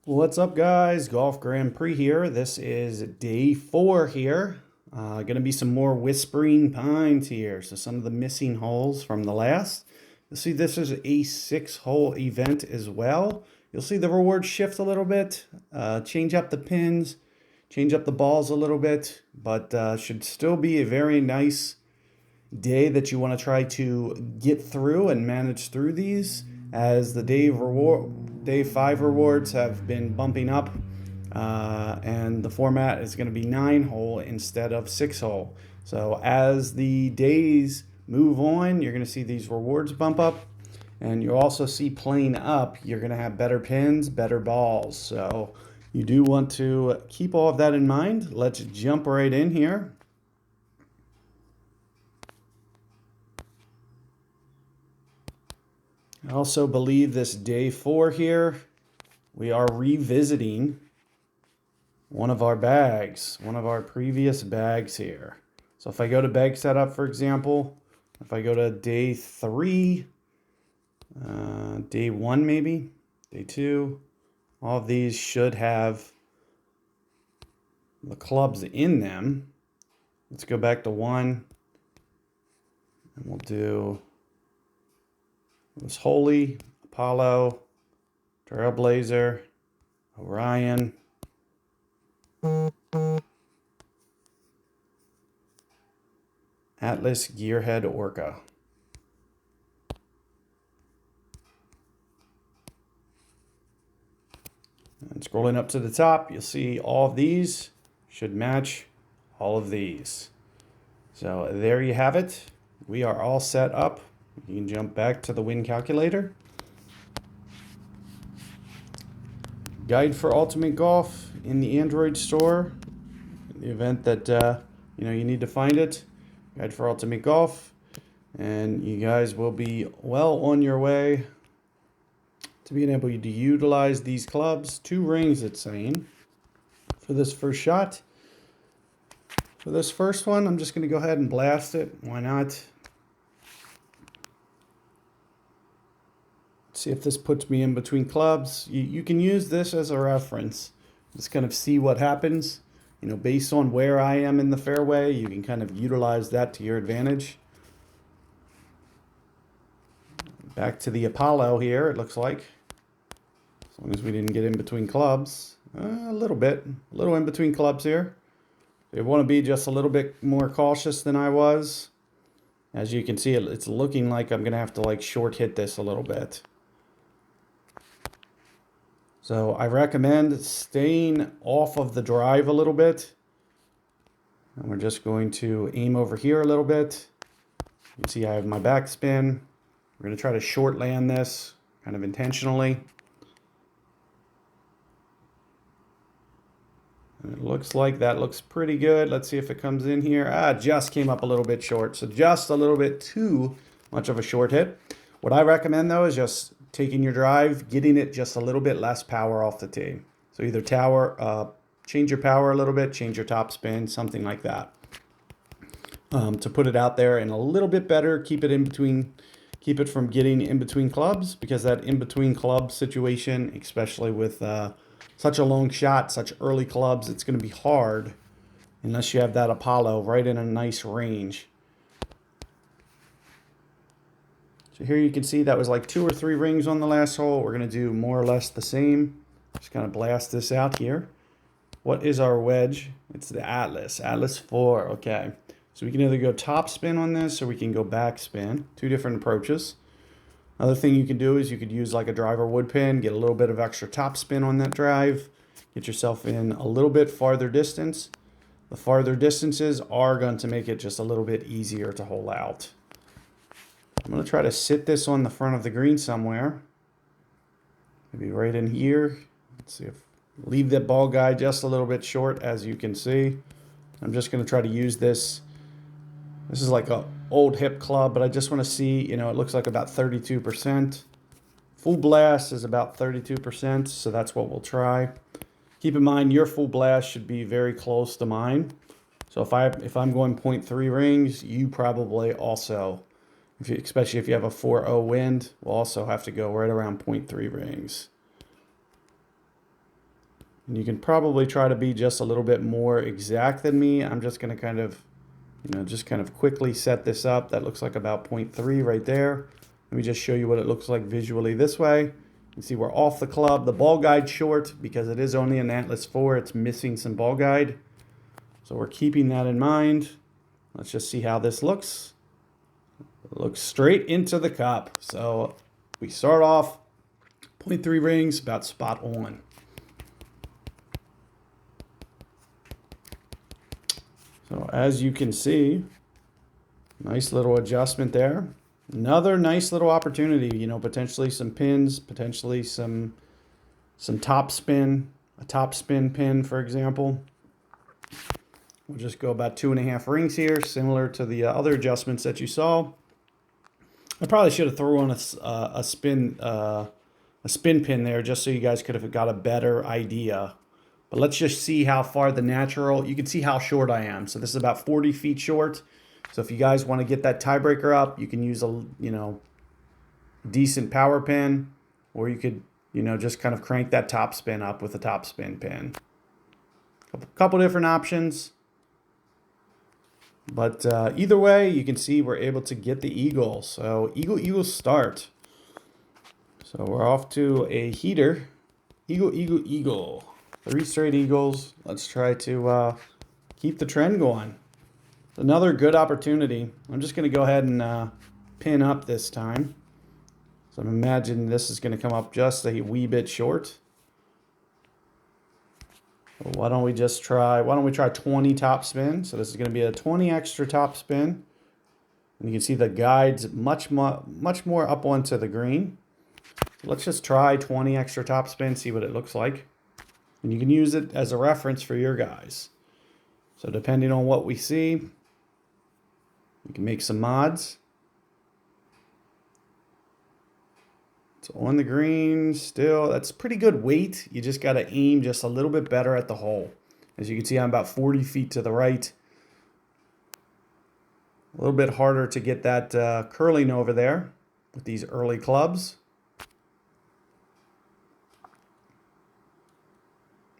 What's up, guys? Golf Grand Prix here. This is day 4 here. Gonna be some more Whispering Pines here. So some of the missing holes from the last. You'll see this is a 6-hole event as well. You'll see the rewards shift a little bit, change up the pins, change up the balls a little bit, but should still be a very nice day that you want to try to get through and manage through these, as the day 5 rewards have been bumping up, and the format is going to be 9-hole instead of 6-hole. So as the days move on, you're going to see these rewards bump up, and you'll also see playing up, you're going to have better pins, better balls. So you do want to keep all of that in mind. Let's jump right in here. I also believe this day 4 here, we are revisiting one of our bags, one of our previous bags here. So if I go to bag setup, for example, if I go to day 3, day 1 maybe, day 2, all of these should have the clubs in them. Let's go back to 1, and we'll do, it was Holy, Apollo, Trailblazer, Orion, Atlas, Gearhead, Orca. And scrolling up to the top, you'll see all of these should match all of these. So there you have it. We are all set up. You can jump back to the win calculator. Guide for Ultimate Golf in the Android store. In the event that you need to find it. Guide for Ultimate Golf. And you guys will be well on your way to being able to utilize these clubs. 2 rings, it's saying, for this first shot. For this first one, I'm just going to go ahead and blast it. Why not? See if this puts me in between clubs. You can use this as a reference. Just kind of see what happens. Based on where I am in the fairway, you can kind of utilize that to your advantage. Back to the Apollo here, it looks like. As long as we didn't get in between clubs. A little in between clubs here. You want to be just a little bit more cautious than I was. As you can see, it's looking like I'm going to have to short hit this a little bit. So I recommend staying off of the drive a little bit. And we're just going to aim over here a little bit. You can see I have my backspin. We're going to try to short land this kind of intentionally. And it looks like that looks pretty good. Let's see if it comes in here. Just came up a little bit short. So just a little bit too much of a short hit. What I recommend though is just taking your drive, getting it just a little bit less power off the tee. So either change your power a little bit, change your top spin, something like that. To put it out there and a little bit better, keep it from getting in between clubs, because that in between club situation, especially with such a long shot, such early clubs, it's going to be hard unless you have that Apollo right in a nice range. So here you can see that was like 2 or 3 rings on the last hole. We're going to do more or less the same. Just kind of blast this out here. What is our wedge? It's the Atlas. Atlas 4. Okay. So we can either go top spin on this or we can go back spin. 2 different approaches. Another thing you can do is you could use like a driver wood pin, get a little bit of extra top spin on that drive, get yourself in a little bit farther distance. The farther distances are going to make it just a little bit easier to hole out. I'm going to try to sit this on the front of the green somewhere. Maybe right in here. Let's see if leave that ball guide just a little bit short, as you can see. I'm just going to try to use this. This is like a old hip club, but I just want to see, it looks like about 32%. Full blast is about 32%, so that's what we'll try. Keep in mind your full blast should be very close to mine. So if I'm going 0.3 rings, you probably also, especially if you have a 4-0 wind, will also have to go right around 0.3 rings. And you can probably try to be just a little bit more exact than me. I'm just going to kind of, just kind of quickly set this up. That looks like about 0.3 right there. Let me just show you what it looks like visually this way. You can see we're off the club. The ball guide short because it is only an Atlas 4. It's missing some ball guide. So we're keeping that in mind. Let's just see how this looks. It looks straight into the cup. So we start off 0.3 rings, about spot on. So as you can see, nice little adjustment there. Another nice little opportunity, potentially some pins, potentially some top spin, a top spin pin, for example. We'll just go about 2.5 rings here, similar to the other adjustments that you saw. I probably should have thrown a spin pin there just so you guys could have got a better idea. But let's just see how far the natural, you can see how short I am. So this is about 40 feet short. So if you guys want to get that tiebreaker up, you can use a, decent power pin, or you could, just kind of crank that top spin up with a top spin pin. Couple different options. But either way, you can see we're able to get the eagle. So eagle start. So we're off to a heater. Eagle. 3 straight eagles. Let's try to keep the trend going. Another good opportunity. I'm just going to go ahead and pin up this time. So I'm imagining this is going to come up just a wee bit short. Well, why don't we try 20 top spin? So this is going to be a 20 extra top spin. And you can see the guides much more up onto the green. So let's just try 20 extra top spin, see what it looks like. And you can use it as a reference for your guys. So depending on what we see, you can make some mods. It's on the green still. That's pretty good weight. You just got to aim just a little bit better at the hole. As you can see, I'm about 40 feet to the right. A little bit harder to get that curling over there with these early clubs.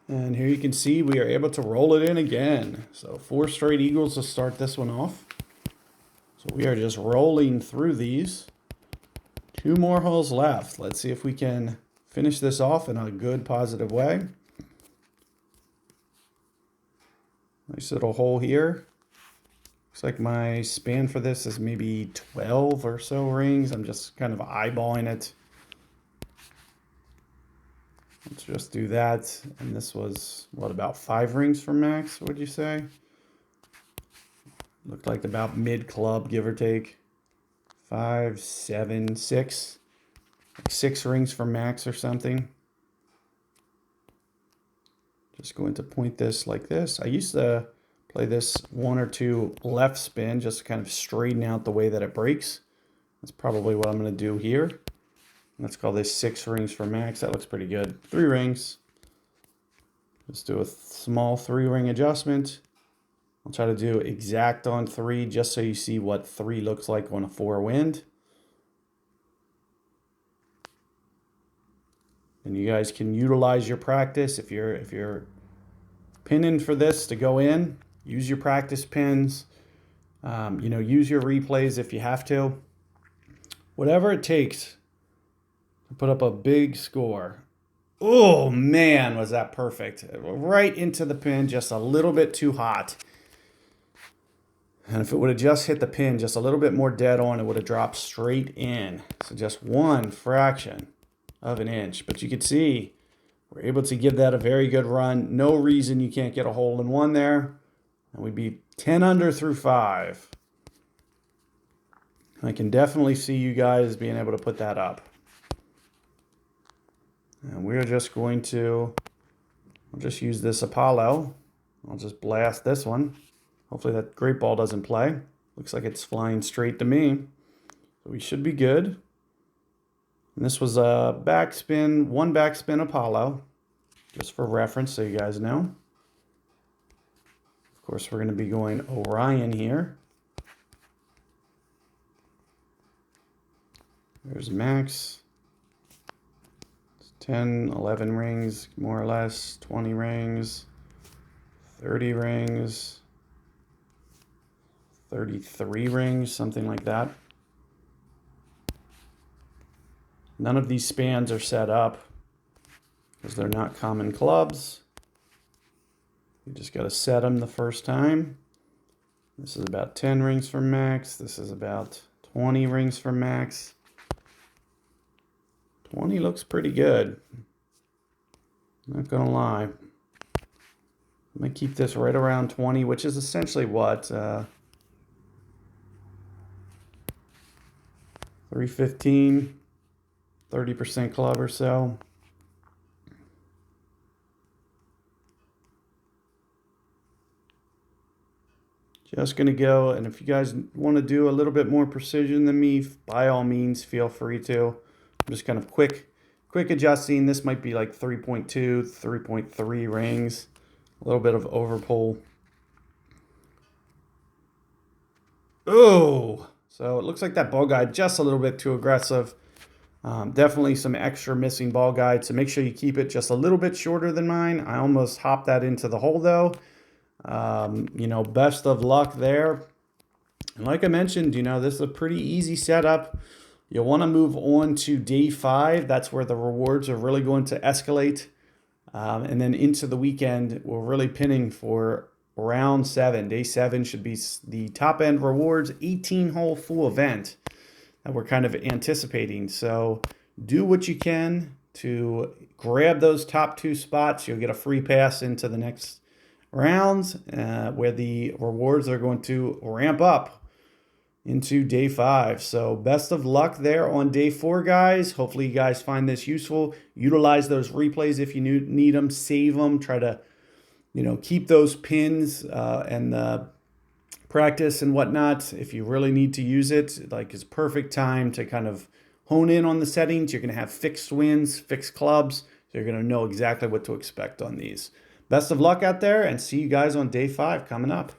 And here you can see we are able to roll it in again. So 4 straight eagles to start this one off. So we are just rolling through these. 2 more holes left. Let's see if we can finish this off in a good positive way. Nice little hole here. Looks like my span for this is maybe 12 or so rings. I'm just kind of eyeballing it. Let's just do that. And this was, what, about 5 rings from max, would you say? Looked like about mid-club, give or take. 5, 7, 6. Like 6 rings from max or something. Just going to point this like this. I used to play this 1 or 2 left spin just to kind of straighten out the way that it breaks. That's probably what I'm going to do here. Let's call this 6 rings for max. That looks pretty good. 3 rings. Let's do a small 3-ring adjustment. I'll try to do exact on 3 just so you see what 3 looks like on a 4 wind. And you guys can utilize your practice if you're pinning for this to go in. Use your practice pins. Use your replays if you have to. Whatever it takes to put up a big score. Oh man, was that perfect. Right into the pin, just a little bit too hot. And if it would have just hit the pin just a little bit more dead on, it would have dropped straight in. So just 1 fraction of an inch. But you can see we're able to give that a very good run. No reason you can't get a hole in 1 there. And we'd be 10 under through 5. I can definitely see you guys being able to put that up. And we're just going to, I'll just use this Apollo. I'll just blast this one. Hopefully that great ball doesn't play. Looks like it's flying straight to me. So we should be good. And this was a backspin, 1 backspin Apollo. Just for reference so you guys know. Of course, we're going to be going Orion here. There's max. Let's 10, 11 rings, more or less, 20 rings, 30 rings, 33 rings, something like that. None of these spans are set up because they're not common clubs. You just got to set them the first time. This is about 10 rings for max. This is about 20 rings for max. 20 looks pretty good. Not gonna lie. I'm gonna keep this right around 20, which is essentially what? 315, 30% club or so. Just gonna go, and if you guys want to do a little bit more precision than me, by all means, feel free to. I'm just kind of quick adjusting. This might be like 3.2, 3.3 rings. A little bit of overpull. Oh, so it looks like that ball guide just a little bit too aggressive. Definitely some extra missing ball guide, so make sure you keep it just a little bit shorter than mine. I almost hopped that into the hole though. You know, best of luck there. And like I mentioned, you know, this is a pretty easy setup. You'll want to move on to day 5. That's where the rewards are really going to escalate. And then into the weekend, we're really pinning for round 7. Day 7 should be the top end rewards, 18-hole full event that we're kind of anticipating. So do what you can to grab those top 2 spots. You'll get a free pass into the next rounds where the rewards are going to ramp up into day 5. So best of luck there on day 4, guys. Hopefully you guys find this useful. Utilize those replays if you need them. Save them. Try to, you know, keep those pins and the practice and whatnot. If you really need to use it, like, it's perfect time to kind of hone in on the settings. You're going to have fixed wins, fixed clubs. So you're going to know exactly what to expect on these. Best of luck out there, and see you guys on day 5 coming up.